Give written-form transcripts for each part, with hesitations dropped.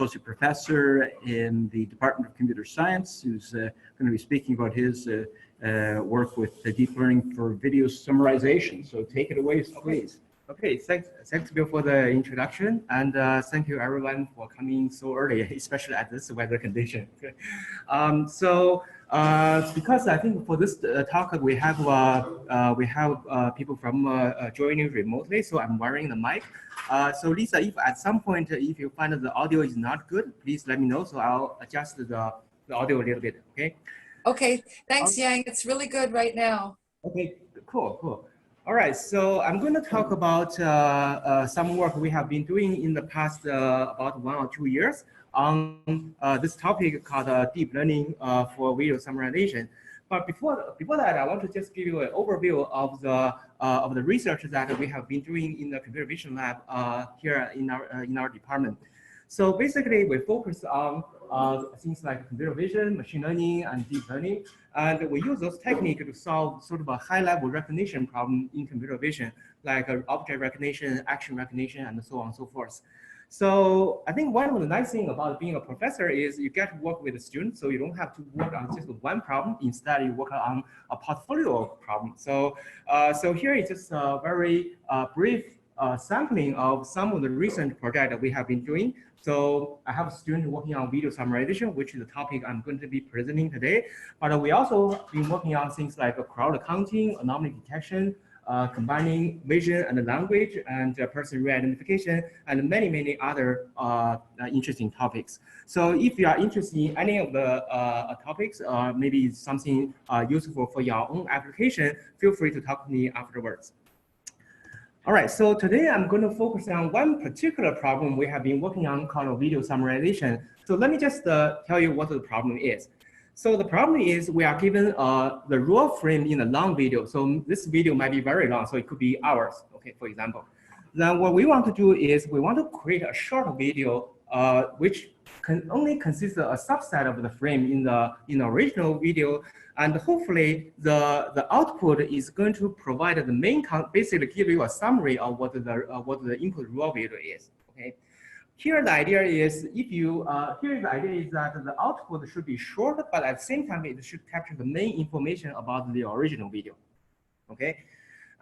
associate professor in the Department of Computer Science, who's going to be speaking about his work with deep learning for video summarization. So take it away, please. Okay, thanks Bill for the introduction, and thank you everyone for coming so early, especially at this weather condition. Because I think for this talk we have people from joining remotely, so I'm wearing the mic. So Lisa, if at some point if you find that the audio is not good, please let me know, so I'll adjust the audio a little bit. Okay. Okay. Thanks, Yang. It's really good right now. Okay. Cool. All right, so I'm going to talk about some work we have been doing in the past about 1 or 2 years on this topic called deep learning for video summarization. But before that, I want to just give you an overview of the research that we have been doing in the computer vision lab here in our department. So basically, we focus on things like computer vision, machine learning, and deep learning. And we use those techniques to solve sort of a high-level recognition problem in computer vision, like object recognition, action recognition, and so on and so forth. So I think one of the nice things about being a professor is you get to work with the students, so you don't have to work on just one problem. Instead, you work on a portfolio of problems. So, here is just a very brief sampling of some of the recent projects that we have been doing. So I have a student working on video summarization, which is the topic I'm going to be presenting today. But we also been working on things like crowd counting, anomaly detection, combining vision and language, and person re-identification, and many other interesting topics. So if you are interested in any of the topics, or maybe something useful for your own application, feel free to talk to me afterwards. All right, so today I'm going to focus on one particular problem we have been working on called video summarization. So let me just tell you what the problem is. So the problem is we are given the raw frame in a long video. So this video might be very long, so it could be hours, okay, for example. Then what we want to do is we want to create a short video which can only consist of a subset of the frame in the original video, and hopefully the output is going to provide the main basically give you a summary of what the input raw video is. Okay. Here the idea is that the output should be short, but at the same time it should capture the main information about the original video. Okay.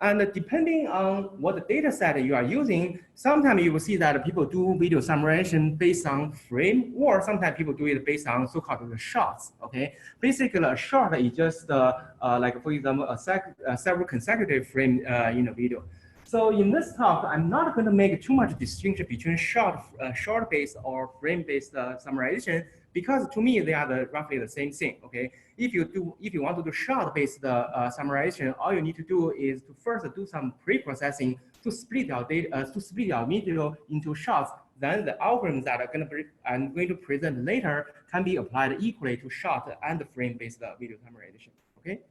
And depending on what the data set you are using, sometimes you will see that people do video summarization based on frame, or sometimes people do it based on so-called shots. Okay, basically a shot is just like, for example, several consecutive frames in a video. So in this talk, I'm not going to make too much distinction between short-based or frame-based summarization, because to me they are roughly the same thing. Okay, if you want to do short-based summarization, all you need to do is to first do some pre-processing to split your data, to split your video into shots. Then the algorithms that I'm going to present later can be applied equally to short and frame-based video summarization. Okay.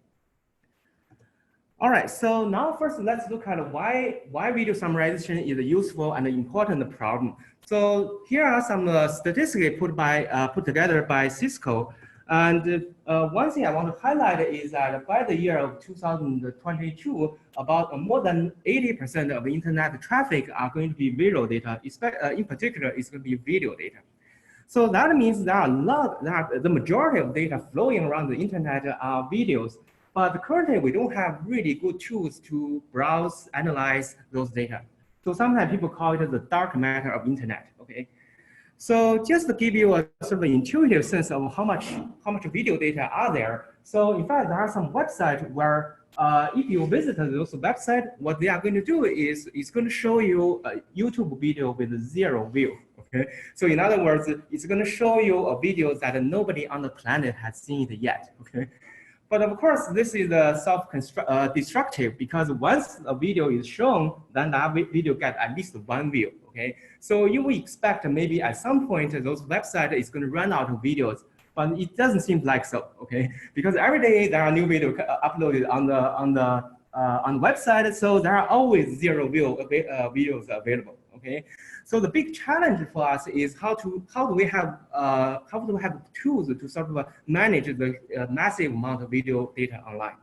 All right, so now first let's look at why video summarization is a useful and important problem. So here are some statistics put together by Cisco. And one thing I want to highlight is that by the year of 2022, about more than 80% of the internet traffic are going to be visual data. In particular, it's going to be video data. So that means the majority of data flowing around the internet are videos. But currently, we don't have really good tools to browse, analyze those data. So sometimes people call it the dark matter of internet. Okay, so just to give you a sort of intuitive sense of how much video data are there. So in fact, there are some websites where if you visit those websites, what they are going to do is it's going to show you a YouTube video with 0 view. Okay, so in other words, it's going to show you a video that nobody on the planet has seen it yet. Okay. But of course, this is self-destructive, because once a video is shown, then that video gets at least 1 view. Okay, so you will expect maybe at some point those websites is going to run out of videos, but it doesn't seem like so. Okay, because every day there are new videos uploaded on the website, so there are always 0 videos available. Okay, so the big challenge for us is how do we have tools to sort of manage the massive amount of video data online.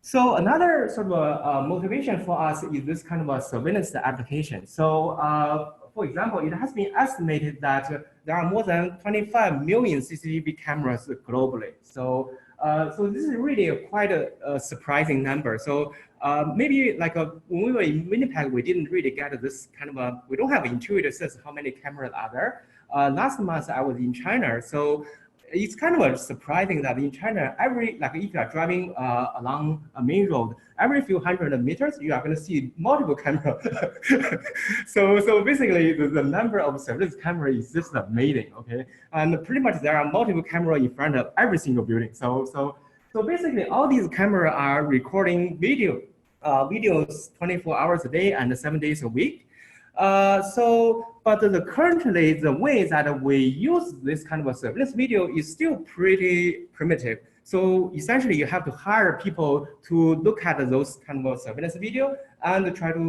So another sort of motivation for us is this kind of a surveillance application. So for example, it has been estimated that there are more than 25 million CCTV cameras globally. So, so this is really quite a surprising number. So maybe like when we were in Winnipeg, we didn't really get this kind of we don't have an intuitive sense of how many cameras are there. Last month I was in China, so it's kind of surprising that in China, like if you are driving along a main road, every few hundred meters, you are going to see multiple cameras. so basically, the number of surveillance cameras is just amazing, okay? And pretty much there are multiple cameras in front of every single building. So basically, all these cameras are recording videos 24 hours a day and 7 days a week. But currently the way that we use this kind of a surveillance video is still pretty primitive. So essentially you have to hire people to look at those kind of surveillance video and try to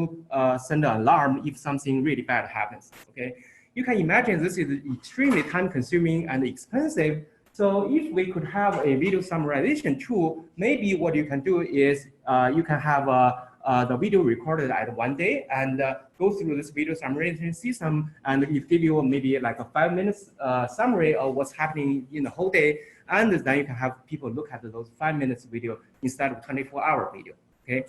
send an alarm if something really bad happens, okay? You can imagine this is extremely time consuming and expensive. So if we could have a video summarization tool, maybe what you can do is you can have the video recorded at one day and go through this video summarization system, and it give you maybe like a 5 minutes summary of what's happening in the whole day, and then you can have people look at those 5 minutes video instead of 24-hour video, okay?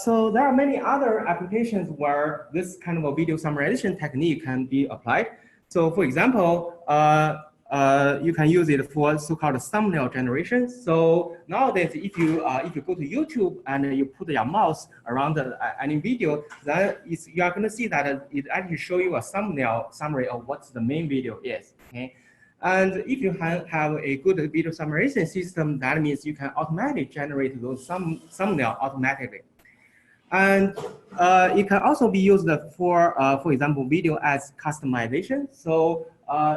So there are many other applications where this kind of a video summarization technique can be applied. So for example, you can use it for so-called thumbnail generation. So nowadays, if you go to YouTube and you put your mouse around any video, then you are going to see that it actually show you a thumbnail summary of what the main video is. Okay, and if you have a good video summarization system, that means you can automatically generate those thumbnail automatically. And it can also be used for example, video ads customization. So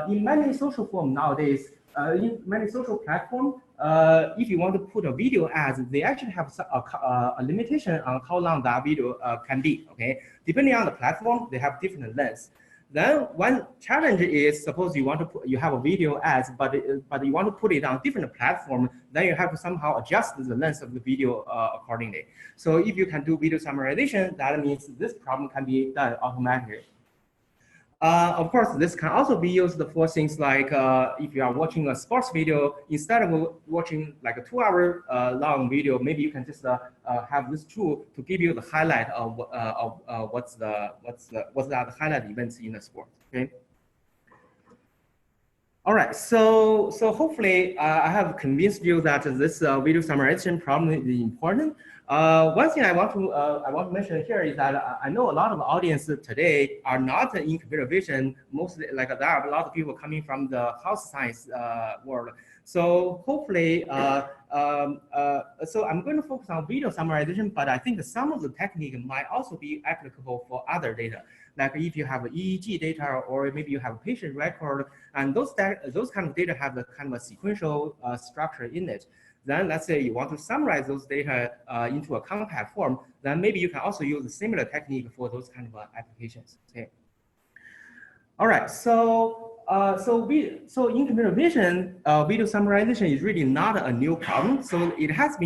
in many social forums nowadays, in many social platforms, if you want to put a video ads, they actually have a limitation on how long that video can be, okay? Depending on the platform, they have different lengths. Then one challenge is, suppose you have a video ads, but you want to put it on different platform, then you have to somehow adjust the length of the video accordingly. So if you can do video summarization, that means this problem can be done automatically. Of course, this can also be used for things like if you are watching a sports video, instead of watching like a 2-hour long video, maybe you can just have this tool to give you the highlight of what's the highlight events in the sport. Okay. All right, so hopefully I have convinced you that this video summarization problem is important. One thing I want to mention here is that I know a lot of the audience today are not in computer vision. Mostly, like there are a lot of people coming from the health science world. So hopefully, so I'm going to focus on video summarization, but I think some of the technique might also be applicable for other data. Like if you have EEG data, or maybe you have a patient record, and those kind of data have the kind of a sequential structure in it. Then let's say you want to summarize those data into a compact form, then maybe you can also use a similar technique for those kind of applications. Okay. All right, so in computer vision, video summarization is really not a new problem. So there has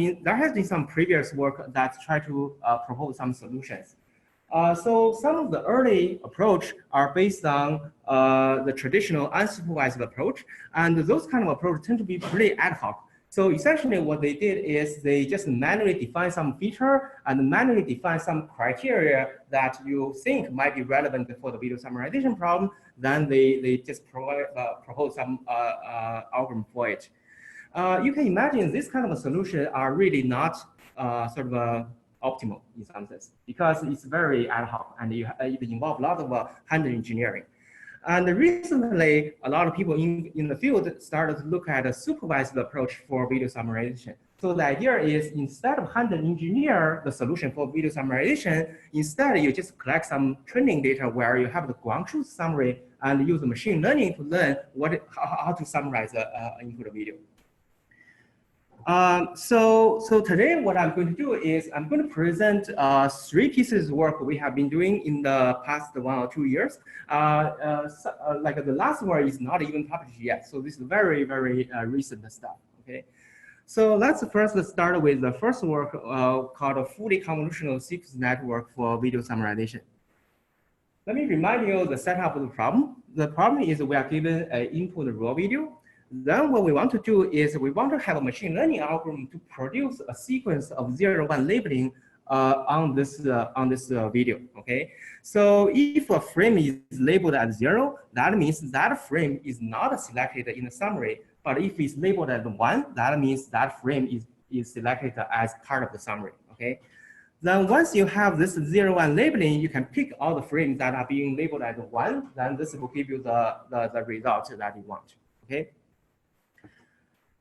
been some previous work that try to propose some solutions. So some of the early approach are based on the traditional unsupervised approach, and those kind of approach tend to be pretty ad hoc. So essentially what they did is they just manually define some feature and manually define some criteria that you think might be relevant for the video summarization problem. Then they just propose some algorithm for it. You can imagine this kind of a solution are really not sort of optimal in some sense, because it's very ad hoc and it involves a lot of hand engineering. And recently, a lot of people in the field started to look at a supervised approach for video summarization. So the idea is, instead of hand engineer the solution for video summarization, instead you just collect some training data where you have the ground truth summary and use machine learning to learn how to summarize input video. So today what I'm going to do is I'm going to present 3 pieces of work we have been doing in the past 1 or 2 years. Like the last one is not even published yet. So this is very, very recent stuff, okay? So let's first start with the first work called a fully convolutional sequence network for video summarization. let me remind you the setup of the problem. The problem is we are given an input raw video. Then what we want to do is we want to have a machine learning algorithm to produce a sequence of 0-1 labeling on this video. Okay, so if a frame is labeled as 0, that means that frame is not selected in the summary. But if it's labeled as 1, that means that frame is selected as part of the summary. Okay. Then once you have this 0-1 labeling, you can pick all the frames that are being labeled as 1. Then this will give you the result that you want. Okay.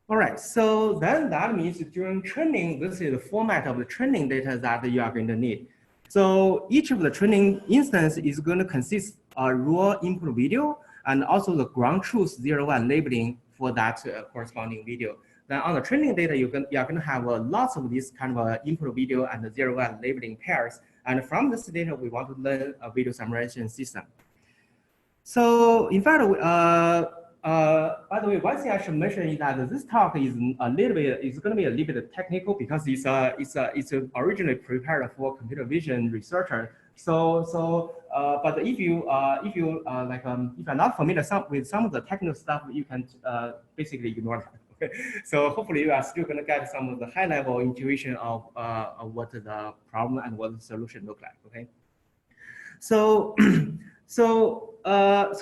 All right, so then that means during training, this is the format of the training data that you are going to need. So each of the training instance is going to consist of raw input video and also the ground truth 0-1 labeling for that corresponding video. Then on the training data, you are going to have lots of these kind of input video and the 0-1 labeling pairs. And from this data, we want to learn a video summarization system. So in fact, by the way, one thing I should mention is that this talk is going to be a little bit technical because it's originally prepared for computer vision researcher. But if you're not familiar with some of the technical stuff, you can basically ignore that. Okay? So hopefully you are still going to get some of the high level intuition of what the problem and what the solution look like. Okay. So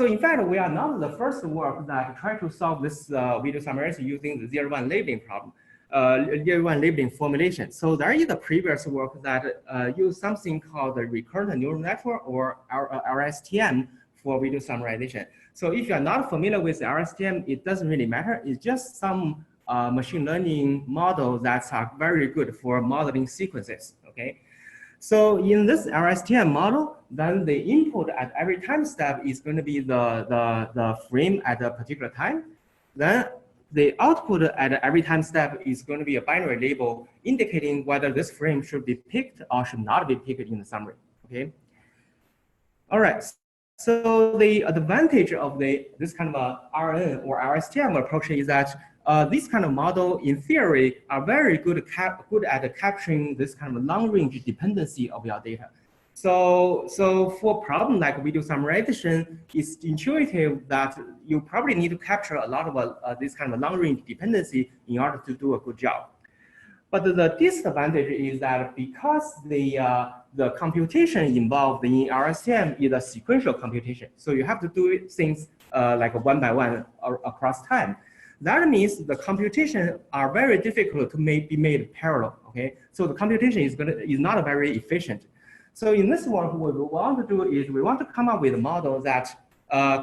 in fact, we are not the first work that try to solve this video summarization using the 0-1 labeling problem, 0-1 labeling formulation. So there is a previous work that used something called the recurrent neural network or LSTM for video summarization. So if you are not familiar with the LSTM, it doesn't really matter. It's just some machine learning models that are very good for modeling sequences. Okay. So in this LSTM model, then the input at every time step is going to be the frame at a particular time. Then the output at every time step is going to be a binary label indicating whether this frame should be picked or should not be picked in the summary. Okay. All right. So the advantage of this kind of a RN or LSTM approach is that this kind of model, in theory, are very good at capturing this kind of long-range dependency of your data. So for a problem like video summarization, it's intuitive that you probably need to capture a lot of this kind of long-range dependency in order to do a good job. But the disadvantage is that because the computation involved in LSTM is a sequential computation, so you have to do things like one by one across time. That means the computation are very difficult to be made parallel. Okay, so the computation is not very efficient. So in this work, what we want to do is we want to come up with a model that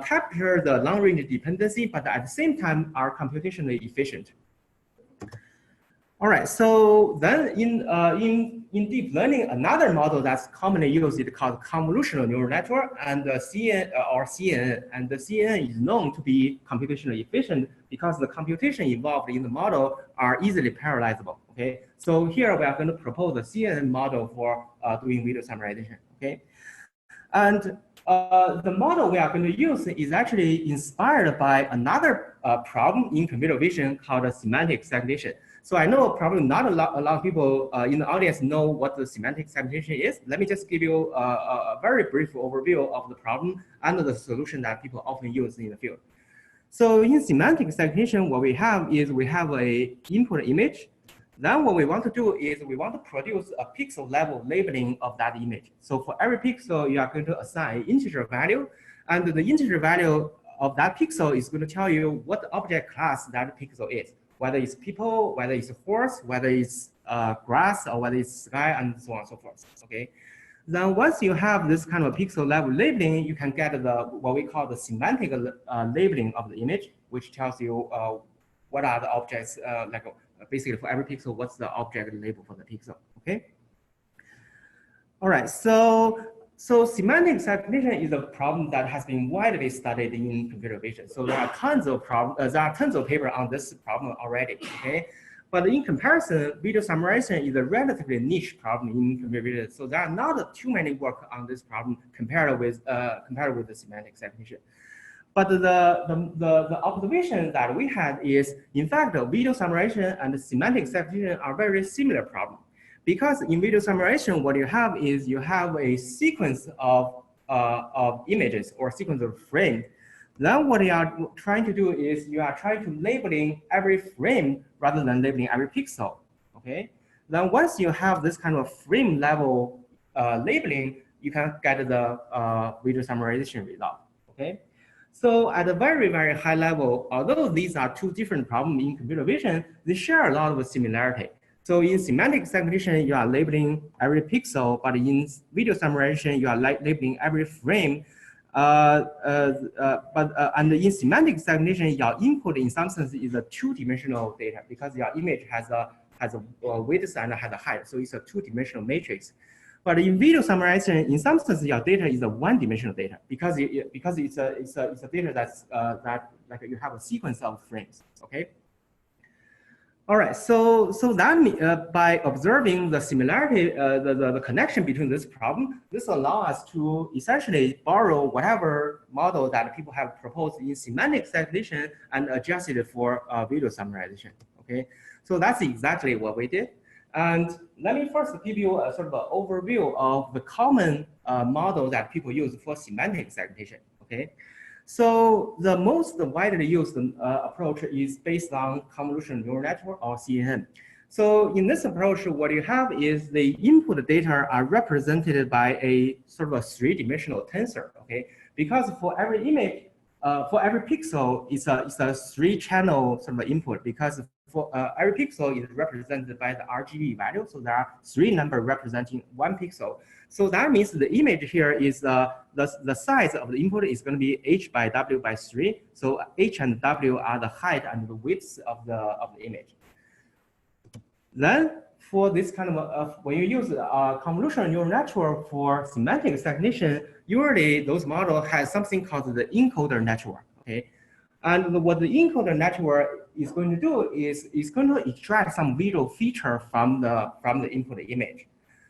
capture the long-range dependency, but at the same time are computationally efficient. All right, so then in deep learning, another model that's commonly used is called convolutional neural network, and CNN, and the CNN is known to be computationally efficient because the computation involved in the model are easily parallelizable. Okay, so here we are going to propose the CNN model for doing video summarization. Okay, and the model we are going to use is actually inspired by another problem in computer vision called semantic segmentation. So I know probably not a lot of people in the audience know what the semantic segmentation is. Let me just give you a very brief overview of the problem and the solution that people often use in the field. So in semantic segmentation, what we have is we have a input image. Then what we want to do is we want to produce a pixel level labeling of that image. So for every pixel, you are going to assign integer value, and the integer value of that pixel is going to tell you what object class that pixel is, whether it's people, whether it's a horse, whether it's grass, or whether it's sky, and so on and so forth. Okay. Then once you have this kind of pixel level labeling, you can get what we call the semantic labeling of the image, which tells you what are the objects basically for every pixel, what's the object label for the pixel, okay? All right, so semantic segmentation is a problem that has been widely studied in computer vision. So there are tons of papers on this problem already, okay? But in comparison, video summarization is a relatively niche problem in computer vision. So there are not too many work on this problem compared with the semantic segmentation. But the observation that we had is, in fact, video summarization and semantic segmentation are very similar problems. Because in video summarization, what you have is you have a sequence of of images or sequence of frames, then what you are trying to do is you are trying to labeling every frame rather than labeling every pixel, okay? Then once you have this kind of frame level labeling, you can get the video summarization result, okay? So at a very, very high level, although these are two different problems in computer vision, they share a lot of similarity. So in semantic segmentation, you are labeling every pixel, but in video summarization, you are labeling every frame. And in semantic segmentation, your input in some sense is a two-dimensional data because your image has a width and has a height, so it's a two-dimensional matrix. But in video summarization, in some sense, your data is a one-dimensional data because it's a data that's that like you have a sequence of frames. Okay. All right. So that by observing the similarity, the connection between this problem, this allows us to essentially borrow whatever model that people have proposed in semantic segmentation and adjust it for video summarization. Okay. So that's exactly what we did. And let me first give you a sort of an overview of the common model that people use for semantic segmentation, okay? So the most widely used approach is based on convolutional neural network or CNN. So in this approach, what you have is the input data are represented by a sort of a three-dimensional tensor, okay? Because for every image, for every pixel, it's a three-channel sort of input because for every pixel is represented by the RGB value. So there are three numbers representing one pixel. So that means the image here is the size of the input is going to be h by w by 3. So h and w are the height and the width of the image. Then for this kind of, when you use convolutional neural network for semantic segmentation, usually those models have something called the encoder network, okay? And what the encoder network is going to do is it's going to extract some visual feature from the input image.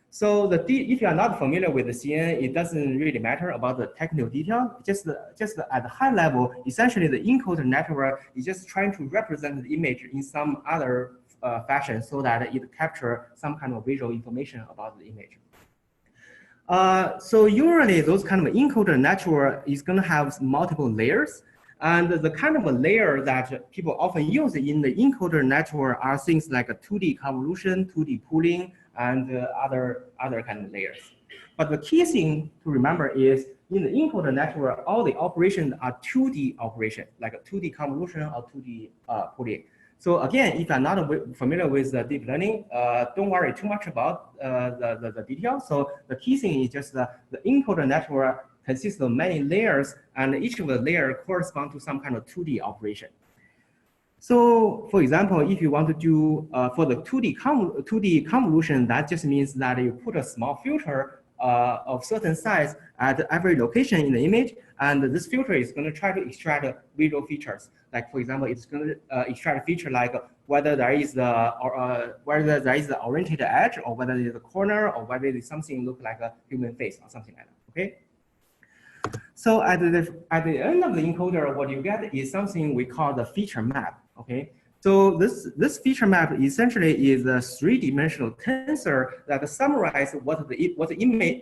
So if you are not familiar with the CNN, it doesn't really matter about the technical detail. Just at the high level, essentially the encoder network is just trying to represent the image in some other fashion so that it captures some kind of visual information about the image. So usually those kind of encoder network is going to have multiple layers. And the kind of a layer that people often use in the encoder network are things like a 2D convolution, 2D pooling, and other kind of layers. But the key thing to remember is in the encoder network, all the operations are 2D operations, like a 2D convolution or 2D pooling. So again, if you're not familiar with the deep learning, don't worry too much about the details. So the key thing is just the encoder network consists of many layers, and each of the layers correspond to some kind of 2D operation. So, for example, if you want to do for the 2D convolution, that just means that you put a small filter of certain size at every location in the image, and this filter is going to try to extract visual features. Like, for example, it's going to extract a feature like whether there is the oriented edge, or whether there's a corner, or whether it's something look like a human face or something like that. Okay. So at the end of the encoder, what you get is something we call the feature map. Okay, so this feature map essentially is a three-dimensional tensor that summarizes what the input image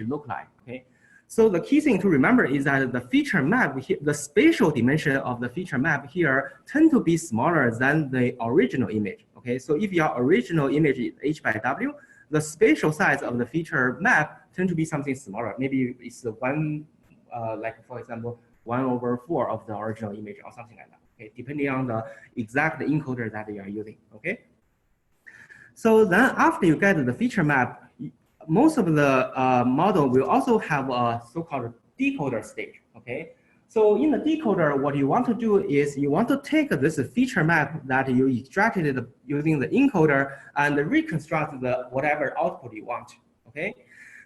look like. Okay, so the key thing to remember is that the feature map, the spatial dimension of the feature map here tend to be smaller than the original image. Okay, so if your original image is h by w, the spatial size of the feature map tend to be something smaller. Maybe it's the one, like for example, 1/4 of the original image or something like that. Okay, depending on the exact encoder that you are using. Okay. So then after you get the feature map, most of the model will also have a so-called decoder stage. Okay. So in the decoder, what you want to do is you want to take this feature map that you extracted using the encoder and reconstruct the whatever output you want. Okay.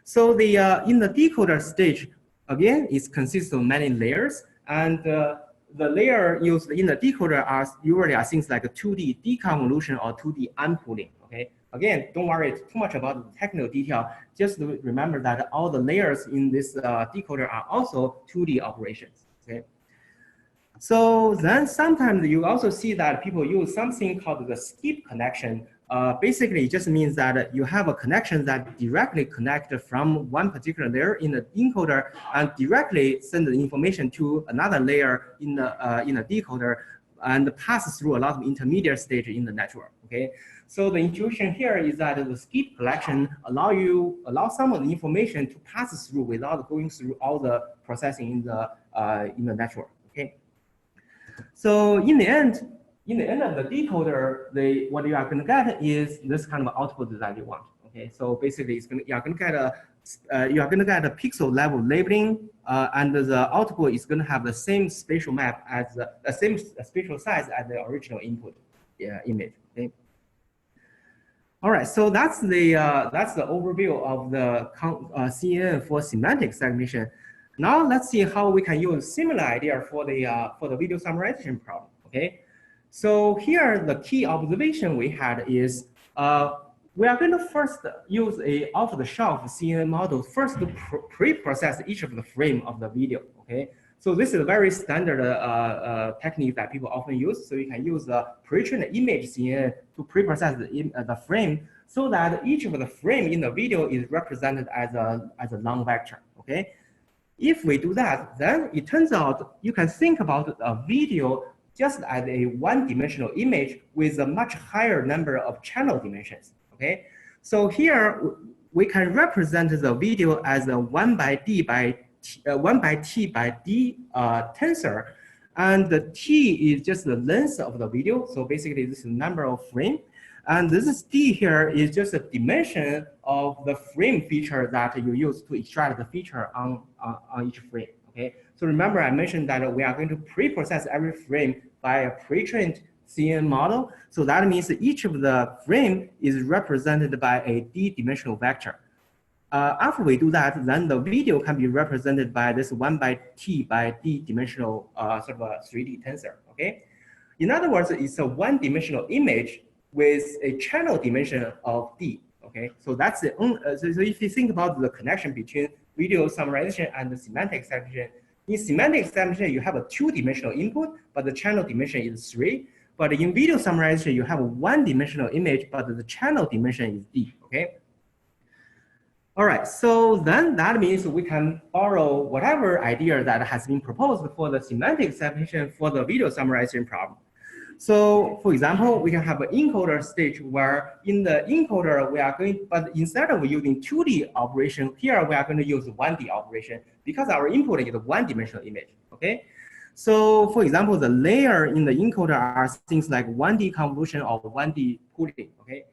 So the in the decoder stage, again, it consists of many layers, and the layer used in the decoder are usually things like a 2D deconvolution or 2D unpooling. Okay. Again, don't worry too much about the technical detail. Just remember that all the layers in this decoder are also 2D operations. Okay. So then sometimes you also see that people use something called the skip connection basically it just means that you have a connection that directly connects from one particular layer in the encoder and directly send the information to another layer in the decoder and pass through a lot of intermediate stage in the network. Okay, so the intuition here is that the skip collection allow some of the information to pass through without going through all the processing in the network. Okay, so in the end of the decoder, what you are going to get is this kind of output that you want. Okay, so basically you are going to get a pixel level labeling, and the output is going to have the same spatial map as the same spatial size as the original input image. Okay. All right, so that's the overview of the CNN for semantic segmentation. Now let's see how we can use similar idea for the video summarization problem. Okay. So here, the key observation we had is we are going to first use a off-the-shelf CNN model first to pre-process each of the frame of the video. Okay, so this is a very standard technique that people often use. So you can use the pre-trained image CNN to pre-process the frame so that each of the frame in the video is represented as a long vector. Okay, if we do that, then it turns out you can think about a video just as a one-dimensional image with a much higher number of channel dimensions. Okay, so here we can represent the video as a 1 by t by d tensor, and the t is just the length of the video. So basically, this is the number of frame, and this is d here is just a dimension of the frame feature that you use to extract the feature on each frame. Okay, so remember I mentioned that we are going to pre-process every frame by a pre-trained CNN model. So that means that each of the frame is represented by a d-dimensional vector. After we do that, then the video can be represented by this 1 by t by d-dimensional sort of a 3D tensor. Okay, in other words, it's a one-dimensional image with a channel dimension of d. Okay, so that's the only, so if you think about the connection between video summarization and the semantic segmentation, in semantic segmentation you have a two-dimensional input, but the channel dimension is 3. But in video summarization you have a one-dimensional image, but the channel dimension is d. Okay. All right, so then that means we can borrow whatever idea that has been proposed for the semantic segmentation for the video summarization problem. So for example, we can have an encoder stage where in the encoder we are going, but instead of using 2D operation, here we are going to use 1D operation because our input is a one-dimensional image. Okay. So for example, the layer in the encoder are things like 1D convolution or 1D pooling. Okay.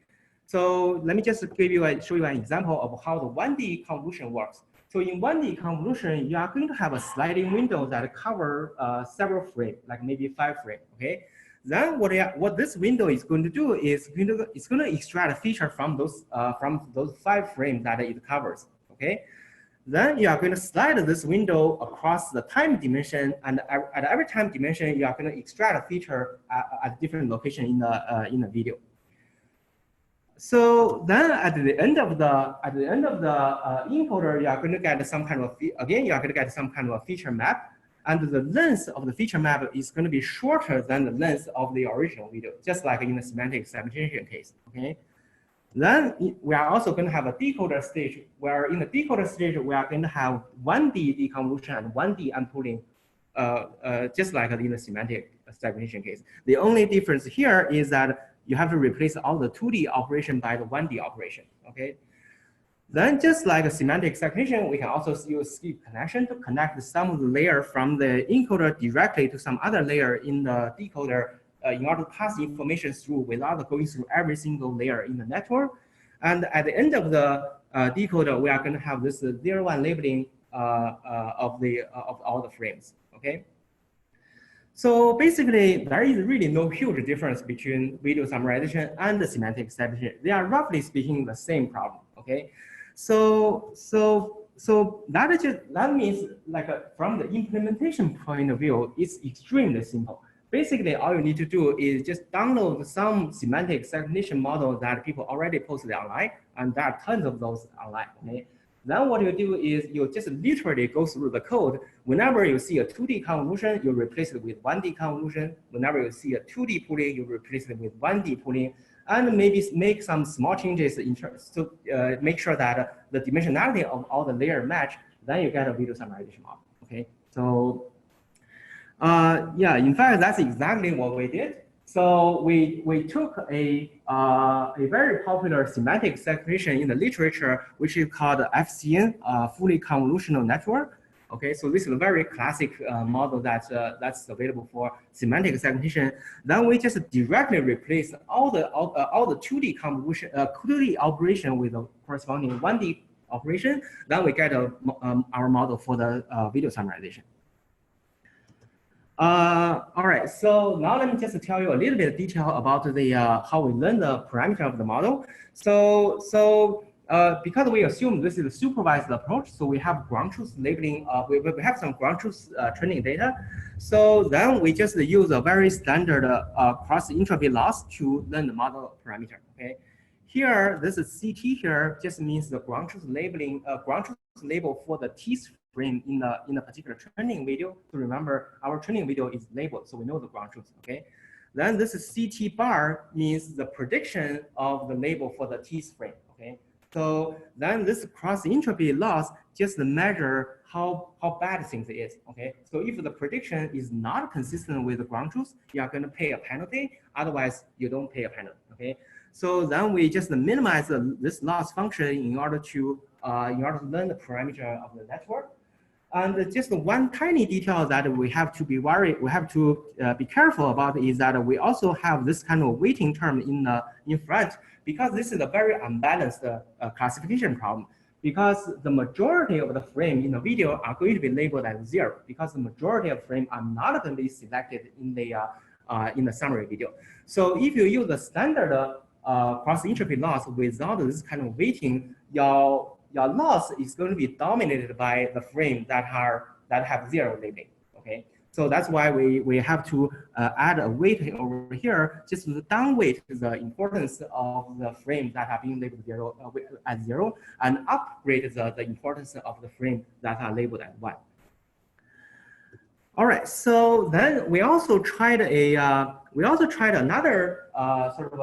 So let me just show you an example of how the 1D convolution works. So in 1D convolution, you are going to have a sliding window that cover several frames, like maybe 5 frames. Okay. Then what this window is going to do is it's going to extract a feature from those 5 frames that it covers. Okay. Then you are going to slide this window across the time dimension, and at every time dimension, you are going to extract a feature at a different location in the video. So then at the end of the encoder, you are going to get some kind of a feature map, and the length of the feature map is going to be shorter than the length of the original video, just like in the semantic segmentation case. Okay. Then we are also going to have a decoder stage, where in the decoder stage we are going to have 1D deconvolution and 1D unpooling, just like in the semantic segmentation case. The only difference here is that you have to replace all the 2D operation by the 1D operation. Okay. Then just like a semantic segmentation, we can also use skip connection to connect some of the layer from the encoder directly to some other layer in the decoder in order to pass information through without going through every single layer in the network. And at the end of the decoder, we are going to have this 0-1 labeling of all the frames. Okay. So basically, there is really no huge difference between video summarization and the semantic segmentation. They are roughly speaking the same problem. Okay. So that means like from the implementation point of view, it's extremely simple. Basically, all you need to do is just download some semantic segmentation model that people already posted online, and there are tons of those online. Okay? Then what you do is you just literally go through the code. Whenever you see a 2D convolution, you replace it with 1D convolution. Whenever you see a 2D pooling, you replace it with 1D pooling. and maybe make some small changes in terms to make sure that the dimensionality of all the layer match, then you get a video summarization model. Okay, so yeah, in fact, that's exactly what we did. So we took a very popular semantic segmentation in the literature, which is called FCN, fully convolutional network. Okay, so this is a very classic model that's available for semantic segmentation. Then we just directly replace all the 2D convolution, 2D operation with a corresponding 1D operation. Then we get our model for the video summarization. All right, so now let me just tell you a little bit of detail about the how we learn the parameter of the model. So because we assume this is a supervised approach, so we have ground truth labeling. We have some ground truth training data. So then we just use a very standard cross entropy loss to learn the model parameter. Okay, here this is CT here just means the ground truth labeling ground truth label for the T frame in a particular training video. So remember, our training video is labeled, so we know the ground truth. Okay, then this is CT bar means the prediction of the label for the T frame. Okay. So then this cross entropy loss just measure how bad things is. Okay. So if the prediction is not consistent with the ground truth, you are going to pay a penalty. Otherwise, you don't pay a penalty. Okay. So then we just minimize this loss function in order to learn the parameter of the network. And just one tiny detail that we have to be be careful about is that we also have this kind of weighting term in front, because this is a very unbalanced classification problem. Because the majority of the frame in the video are going to be labeled as 0, because the majority of frame are not going to be selected in the summary video. So if you use the standard cross entropy loss without this kind of weighting, your loss is going to be dominated by the frame that have 0 labeling. Okay, so that's why we have to add a weight over here just to downweight the importance of the frame that are being labeled as 0 and upgrade the importance of the frame that are labeled as 1. All right, so then we also tried another sort of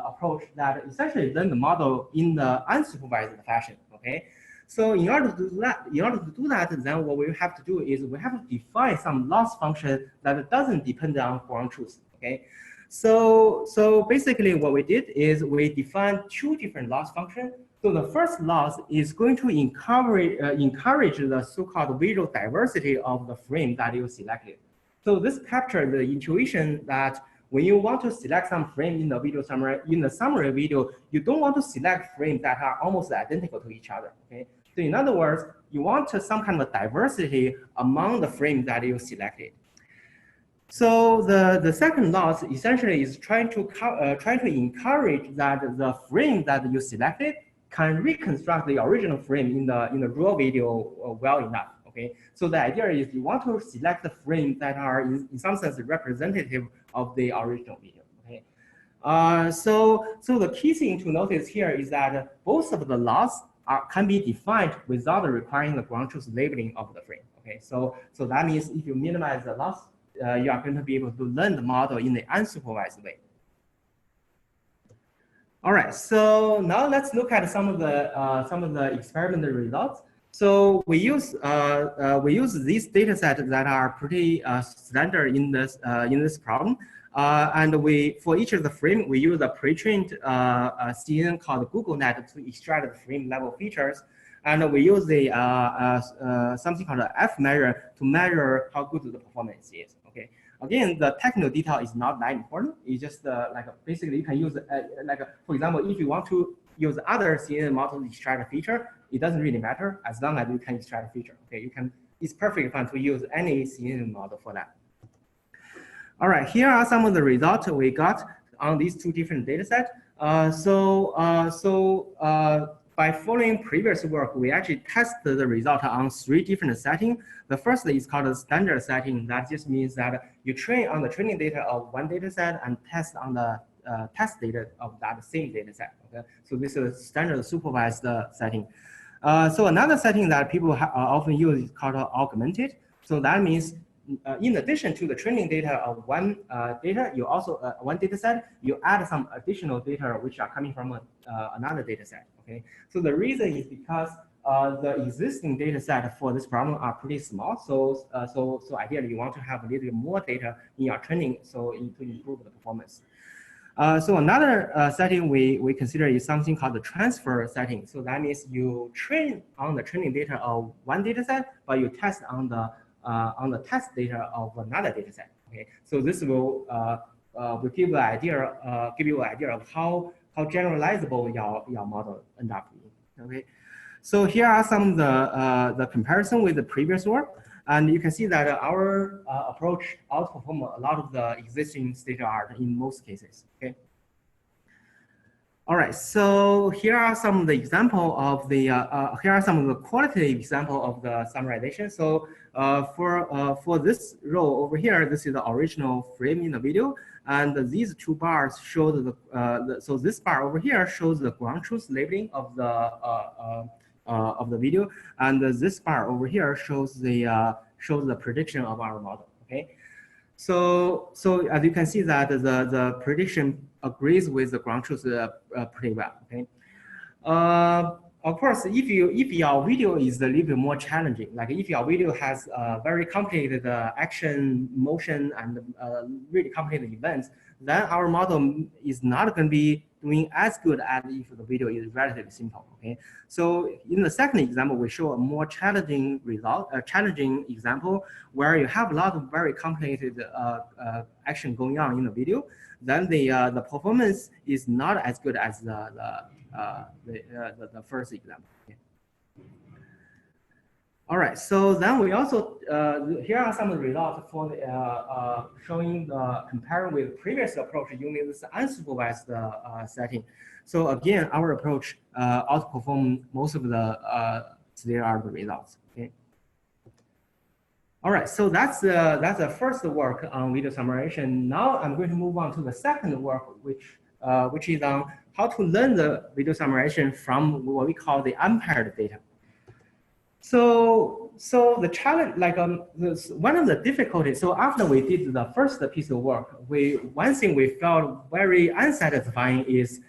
approach that essentially learn the model in the unsupervised fashion. Okay, so in order to do that, then what we have to do is we have to define some loss function that doesn't depend on ground truth. Okay, so basically what we did is we defined 2 different loss functions. So the first loss is going to encourage the so-called visual diversity of the frame that you selected. So this captures the intuition that when you want to select some frame in the video summary, in the summary video, you don't want to select frames that are almost identical to each other. Okay. So in other words, you want some kind of diversity among the frames that you selected. So the second loss essentially is trying to encourage that the frame that you selected can reconstruct the original frame in the raw video well enough. Okay, so the idea is you want to select the frames that are in some sense representative of the original video. Okay, so the key thing to notice here is that both of the loss can be defined without requiring the ground truth labeling of the frame. Okay, so that means if you minimize the loss, you are going to be able to learn the model in the unsupervised way. All right, so now let's look at some of the experimental results. So we use these data sets that are pretty standard in this problem, and for each of the frame we use a pre-trained CNN called GoogleNet to extract the frame level features, and we use the something called an F measure to measure how good the performance is. Okay. Again, the technical detail is not that important. It's just basically you can use for example, if you want to use other CNN model to extract a feature, it doesn't really matter as long as you can extract a feature. Okay, you can. It's perfectly fine to use any CNN model for that. All right, here are some of the results we got on these 2 different data sets. By following previous work, we actually tested the result on 3 different settings. The first is called a standard setting. That just means that you train on the training data of one data set and test on the test data of that same data set. Okay, so this is a standard supervised setting. So another setting that people often use is called augmented. So that means in addition to the training data of one data, you also one data set, you add some additional data which are coming from another data set. Okay, so the reason is because the existing data set for this problem are pretty small. So ideally you want to have a little bit more data in your training, so to improve the performance. So another setting we consider is something called the transfer setting. So that means you train on the training data of one data set, but you test on the test data of another data set. Okay, so this will give you an idea of how generalizable your model end up being. Okay, so here are some of the comparison with the previous work. And you can see that our approach outperforms a lot of the existing state of art in most cases. Okay. All right. So here are some of the example of the here are some of the qualitative example of the summarization. So for this row over here, this is the original frame in the video, and these two bars show so this bar over here shows the ground truth labeling of the video, and this bar over here shows the prediction of our model. Okay, so as you can see that the prediction agrees with the ground truth pretty well. Okay, of course, if your video is a little bit more challenging, like if your video has very complicated action, motion, and really complicated events, then our model is not going to be doing as good as if the video is relatively simple. Okay, so in the second example, we show a more challenging result, a challenging example where you have a lot of very complicated action going on in the video. Then the performance is not as good as the first example. Okay. All right, so then we also, here are some of the results for the, showing the comparing with previous approach using this unsupervised setting. So again, our approach outperformed most of the state-of-the-art results. Okay. All right, so that's the first work on video summarization. Now I'm going to move on to the second work, which is on how to learn the video summarization from what we call the unpaired data. So the challenge, like one of the difficulties. So after we did the first piece of work, one thing we felt very unsatisfying is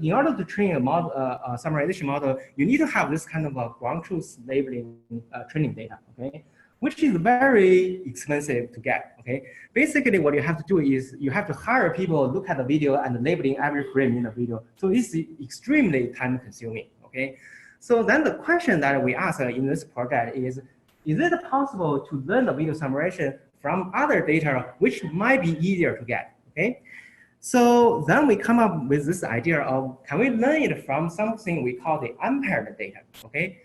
in order to train a model, summarization model, you need to have this kind of a ground truth labeling training data. Okay, which is very expensive to get. Okay, basically what you have to do is you have to hire people, look at the video and labeling every frame in the video. So it's extremely time consuming. Okay. So then the question that we ask in this project is it possible to learn the video summarization from other data which might be easier to get? Okay, so then we come up with this idea of, can we learn it from something we call the unpaired data? Okay,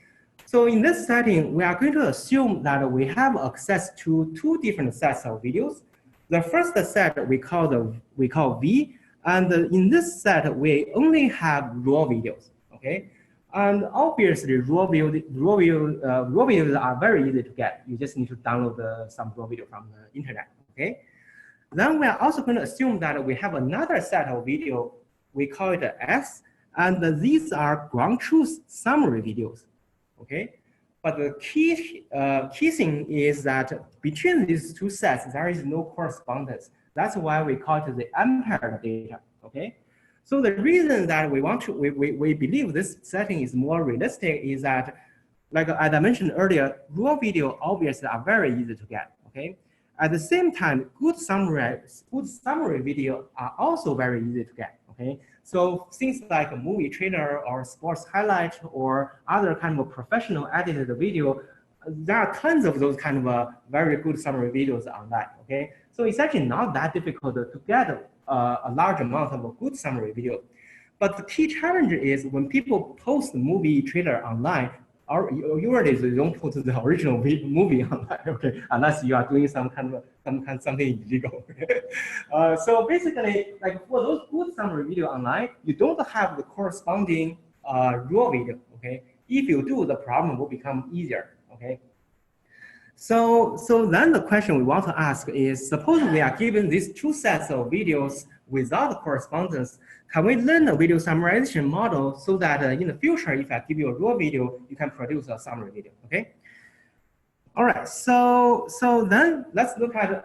so in this setting, we are going to assume that we have access to two different sets of videos. The first set we call V, and in this set we only have raw videos. Okay. And obviously, raw videos are very easy to get. You just need to download some raw video from the internet. Okay. Then we are also going to assume that we have another set of video. We call it S, and these are ground truth summary videos. Okay. But the key thing is that between these two sets, there is no correspondence. That's why we call it the unpaired data. Okay. So the reason that we believe this setting is more realistic is that, like as I mentioned earlier, raw video obviously are very easy to get. Okay. At the same time, good summary video are also very easy to get. Okay. So things like a movie trailer or sports highlight or other kind of professional edited video, there are tons of those kind of very good summary videos online. Okay. So it's actually not that difficult to get a large amount of a good summary video. But the key challenge is when people post the movie trailer online, usually they don't put the original movie online, okay, unless you are doing something illegal. So basically, like for those good summary video online, you don't have the corresponding raw video. Okay, if you do, the problem will become easier. Okay. So then the question we want to ask is, suppose we are given these two sets of videos without correspondence, can we learn a video summarization model so that in the future, if I give you a raw video, you can produce a summary video, okay? All right, so then let's look at,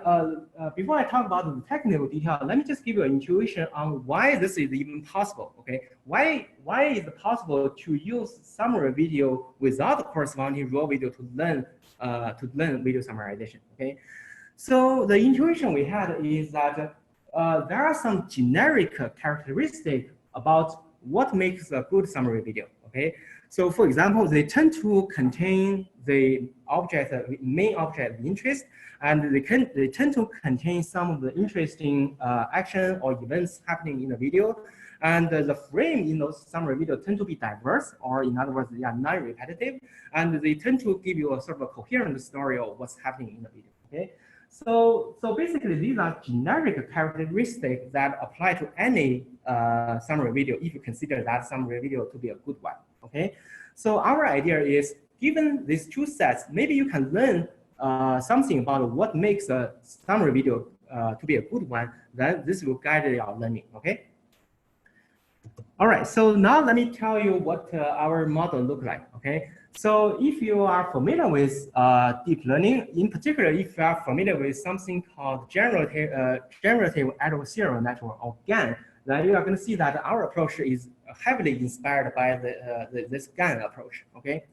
before I talk about the technical detail, let me just give you an intuition on why this is even possible, okay? Why is it possible to use summary video without the corresponding raw video to learn video summarization, okay? So the intuition we had is that there are some generic characteristics about what makes a good summary video, okay? So for example, they tend to contain the main object of interest, and they tend to contain some of the interesting action or events happening in the video. And the frame in those summary videos tend to be diverse, or in other words, they are non-repetitive, and they tend to give you a sort of a coherent story of what's happening in the video, okay? So basically, these are generic characteristics that apply to any summary video if you consider that summary video to be a good one, okay? So our idea is, given these two sets, maybe you can learn something about what makes a summary video to be a good one, then this will guide your learning, okay? All right, so now let me tell you what our model looks like, okay? So if you are familiar with deep learning, in particular, if you are familiar with something called generative adversarial network, or GAN, then you are going to see that our approach is heavily inspired by this GAN approach, okay?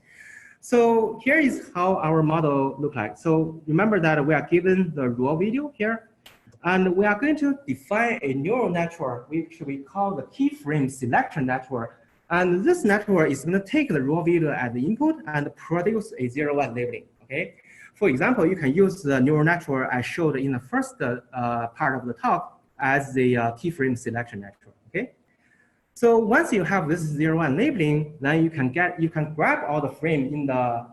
So here is how our model looks like. So remember that we are given the raw video here, and we are going to define a neural network, which we call the keyframe selection network. And this network is going to take the raw video as the input and produce a 0-1 labeling, okay? For example, you can use the neural network I showed in the first part of the talk as the keyframe selection network, okay? So once you have this 0-1 labeling, then you can grab all the frame in the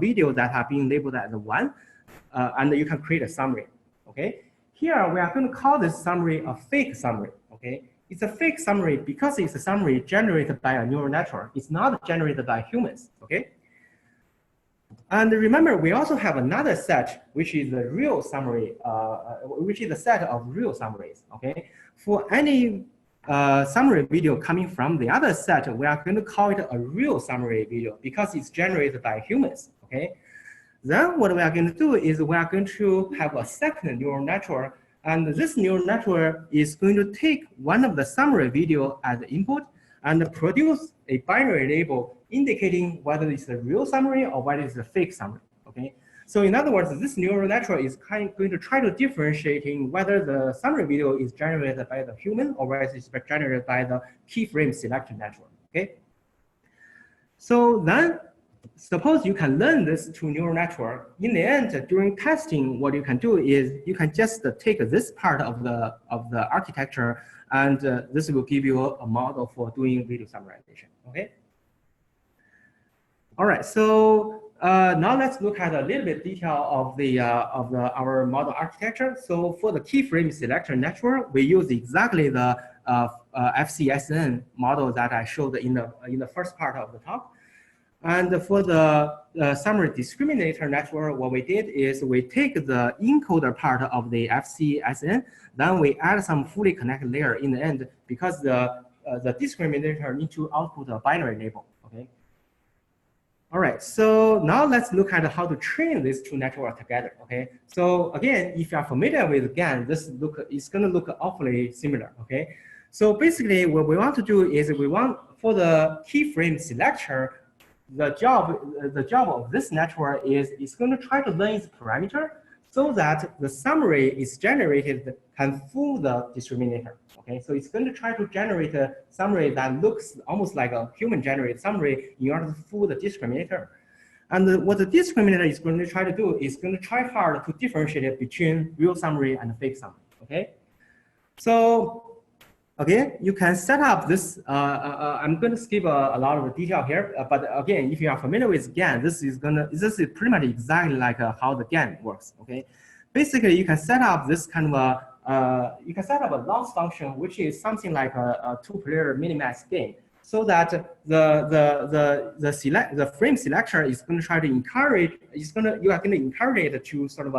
video that are being labeled as 1, and you can create a summary, okay? Here we are going to call this summary a fake summary, okay? It's a fake summary because it's a summary generated by a neural network. It's not generated by humans, okay? And remember, we also have another set, which is the real summary, which is a set of real summaries, okay? For any summary video coming from the other set, we are going to call it a real summary video because it's generated by humans, okay? Then what we are going to do is we are going to have a second neural network, and this neural network is going to take one of the summary video as the input and produce a binary label indicating whether it's a real summary or whether it's a fake summary, okay? So in other words, this neural network is going to try to differentiating whether the summary video is generated by the human or whether it's generated by the keyframe selection network, okay? So then, suppose you can learn this two neural network. In the end, during testing, what you can do is you can just take this part of the architecture, and this will give you a model for doing video summarization, okay? All right, so now let's look at a little bit detail of our model architecture. So for the keyframe selection network, we use exactly the FCSN model that I showed in the first part of the talk. And for the summary discriminator network, what we did is we take the encoder part of the FCSN, then we add some fully connected layer in the end because the discriminator needs to output a binary label, okay? All right, so now let's look at how to train these two networks together, okay? So again, if you are familiar with GAN, this is going to look awfully similar, okay? So basically what we want to do is we want, for the keyframe selector, the job of this network is it's going to try to learn its parameter so that the summary is generated can fool the discriminator. Okay, so it's going to try to generate a summary that looks almost like a human-generated summary in order to fool the discriminator. And what the discriminator is going to try to do is going to try hard to differentiate between real summary and fake summary. Okay, so again, you can set up this. I'm going to skip a lot of detail here, but again, if you are familiar with GAN, this is pretty much exactly like how the GAN works. Okay, basically, you can set up this kind of a loss function, which is something like a two-player minimax game, so that the frame selector is going to try to encourage. You are going to encourage it to sort of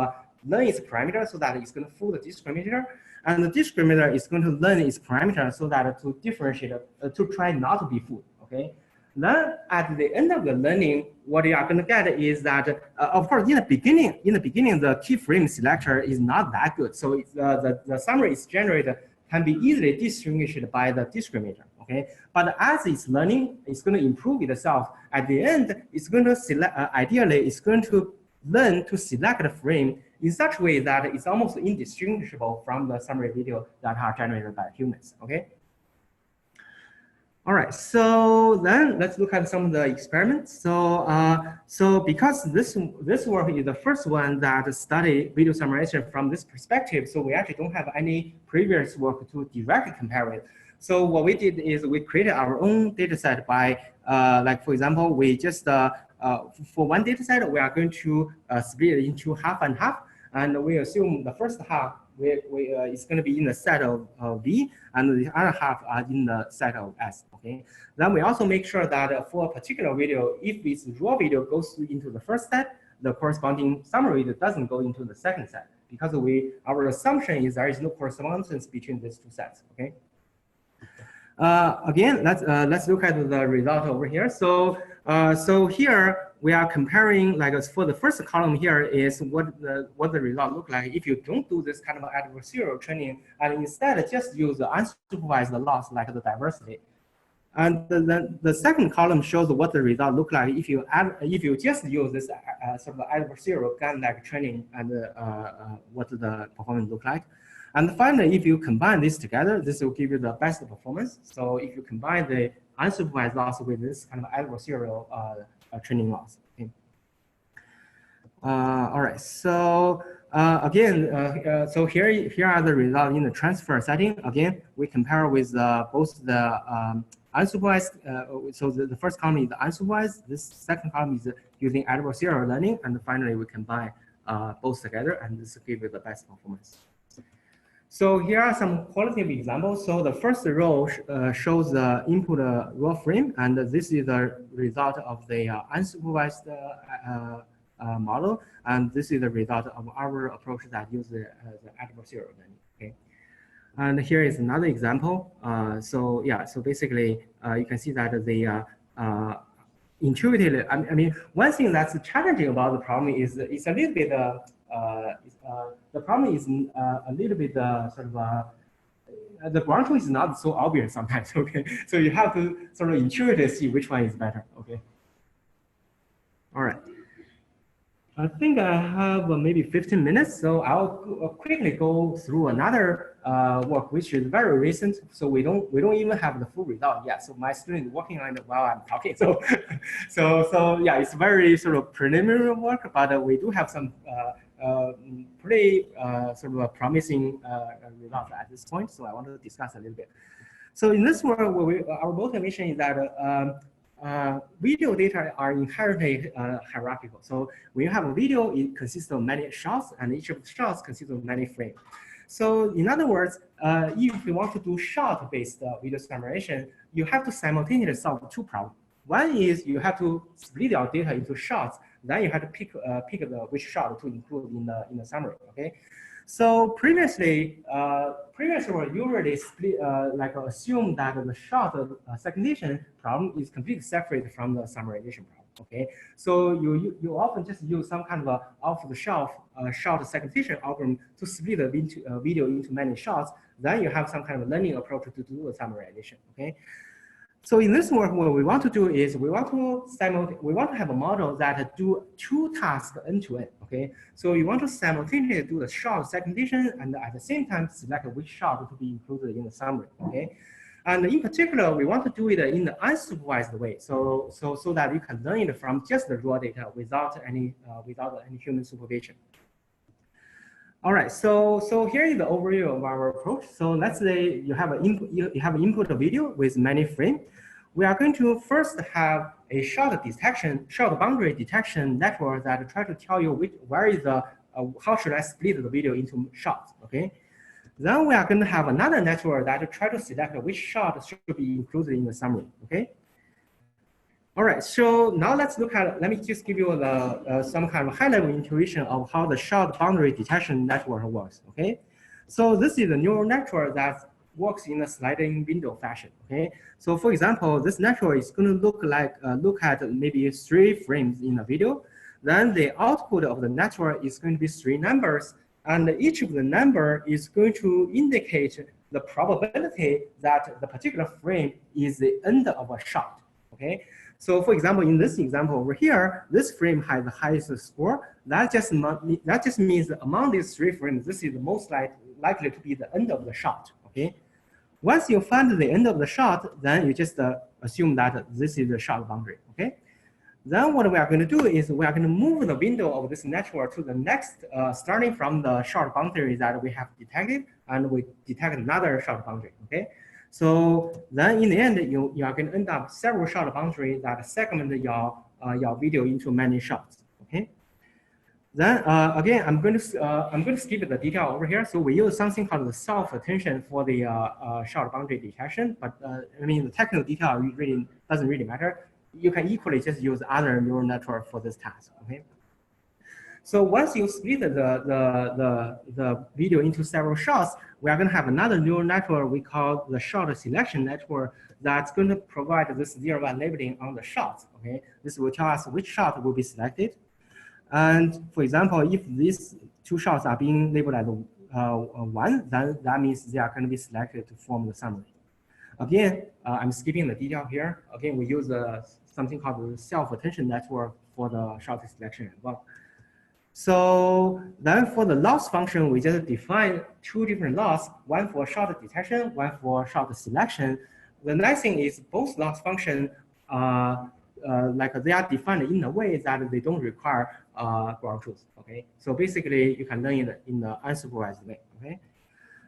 learn its parameter so that it's going to fool the discriminator. And the discriminator is going to learn its parameter so that to differentiate, to try not to be fooled, okay? Then at the end of the learning, what you are going to get is that, of course, in the beginning, the keyframe selector is not that good. So it's, the summary is generated can be easily distinguished by the discriminator. Okay, but as it's learning, it's going to improve itself. At the end, it's going to select. Ideally, it's going to learn to select the frame in such a way that it's almost indistinguishable from the summary video that are generated by humans. Okay. All right, so then let's look at some of the experiments. So because this work is the first one that study video summarization from this perspective, so we actually don't have any previous work to directly compare it. So what we did is we created our own data set by, like for example, we just, for one data set, we are going to split it into half and half, and we assume the first half it's going to be in the set of V, and the other half are in the set of S. Okay. Then we also make sure that for a particular video, if its raw video goes into the first set, the corresponding summary video doesn't go into the second set, because our assumption is there is no correspondence between these two sets. Okay. Again, let's look at the result over here. So here we are comparing, like for the first column here is what the result look like if you don't do this kind of adversarial training and instead just use the unsupervised loss like the diversity. And the second column shows what the result look like if you just use this sort of adversarial GAN-like training and what the performance look like. And finally, if you combine this together, this will give you the best performance. So if you combine the unsupervised loss with this kind of adversarial training loss. Okay. All right. So again, so here are the results in the transfer setting. Again, we compare with both the unsupervised. So the first column is the unsupervised. This second column is using adversarial learning, and finally we combine both together, and this will give you the best performance. So here are some qualitative examples. So the first row shows the input raw frame, and this is the result of the unsupervised model, and this is the result of our approach that uses the adversarial learning. Okay, and here is another example. So yeah, so basically you can see that the intuitively, I mean, one thing that's challenging about the problem is it's a little bit. The problem is a little bit sort of the ground truth is not so obvious sometimes. Okay, so you have to sort of intuitively see which one is better. Okay. All right. I think I have maybe 15 minutes, so I'll quickly go through another work which is very recent. So we don't even have the full result yet. So my student is working on it while I'm talking. So so yeah, it's very sort of preliminary work, but we do have some pretty sort of promising results at this point. So I want to discuss a little bit. So in this work, our motivation is that video data are inherently hierarchical. So when you have a video, it consists of many shots, and each of the shots consists of many frames. So in other words, if you want to do shot-based video summarization, you have to simultaneously solve two problems. One is you have to split your data into shots. Then you have to pick which shot to include in the summary. Okay. So previously we usually split assume that the shot segmentation problem is completely separate from the summarization problem. Okay, so you often just use some kind of off-the-shelf shot segmentation algorithm to split the video into many shots. Then you have some kind of learning approach to do the summarization. Okay. So in this work, what we want to do is we want to have a model that do two tasks end to end. Okay, so you want to simultaneously do the shot segmentation and at the same time select which shot to be included in the summary. Okay, and in particular, we want to do it in the unsupervised way, so that you can learn it from just the raw data without any human supervision. All right, so here is the overview of our approach. So let's say you have an input video with many frames. We are going to first have a shot boundary detection network that try to tell you how should I split the video into shots. Okay. Then we are going to have another network that try to select which shot should be included in the summary. Okay. All right, so now let's look at, let me just give you some kind of high-level intuition of how the shot boundary detection network works, okay? So this is a neural network that works in a sliding window fashion. Okay, so for example, this network is going to look at maybe 3 frames in a video. Then the output of the network is going to be 3 numbers, and each of the number is going to indicate the probability that the particular frame is the end of a shot. Okay, so for example, in this example over here, this frame has the highest score. That just means that among these 3 frames, this is the most likely to be the end of the shot. Okay, once you find the end of the shot, then you just assume that this is the shot boundary. Okay, then what we are going to do is we are going to move the window of this network to the next, starting from the short boundary that we have detected, and we detect another short boundary. Okay, so then in the end, you are going to end up several short boundaries that segment your video into many shots. Okay. Then again, I'm going to skip the detail over here. So we use something called the self-attention for the short boundary detection. But I mean, the technical detail really doesn't really matter. You can equally just use other neural network for this task. Okay. So once you split the video into several shots, we are going to have another neural network we call the shot selection network that's going to provide this 0-1 labeling on the shots. Okay, this will tell us which shot will be selected. And for example, if these 2 shots are being labeled as 1, then that means they are going to be selected to form the summary. Again, I'm skipping the detail here. Again, we use something called the self-attention network for the shot selection as well. So then for the loss function, we just define 2 different loss, one for shot detection, one for shot selection. The nice thing is both loss functions like they are defined in a way that they don't require ground truth. Okay, so basically you can learn it in the unsupervised way. Okay,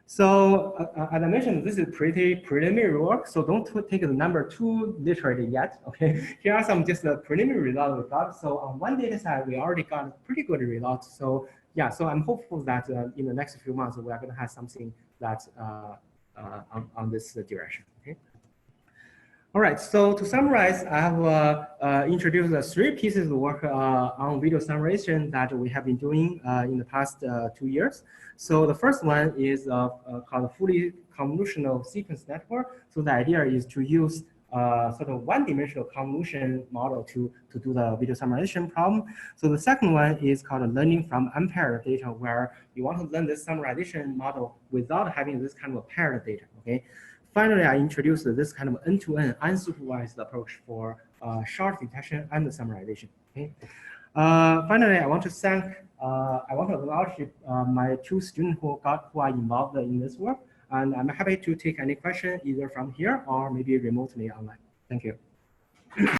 so as I mentioned, this is pretty preliminary work, so don't take the number too literally yet. Okay, here are some just the preliminary results we got. So on one data set, we already got pretty good results. So yeah, so I'm hopeful that in the next few months we are going to have something that's on this direction. Okay. All right, so to summarize, I have introduced 3 pieces of work on video summarization that we have been doing in the past 2 years. So the first one is called fully convolutional sequence network. So the idea is to use sort of one-dimensional convolution model to do the video summarization problem. So the second one is called learning from unpaired data, where you want to learn this summarization model without having this kind of paired data. Okay. Finally, I introduced this kind of end-to-end unsupervised approach for short detection and summarization. Okay. Finally, I want to acknowledge my 2 students who are involved in this work, and I'm happy to take any question either from here or maybe remotely online. Thank you.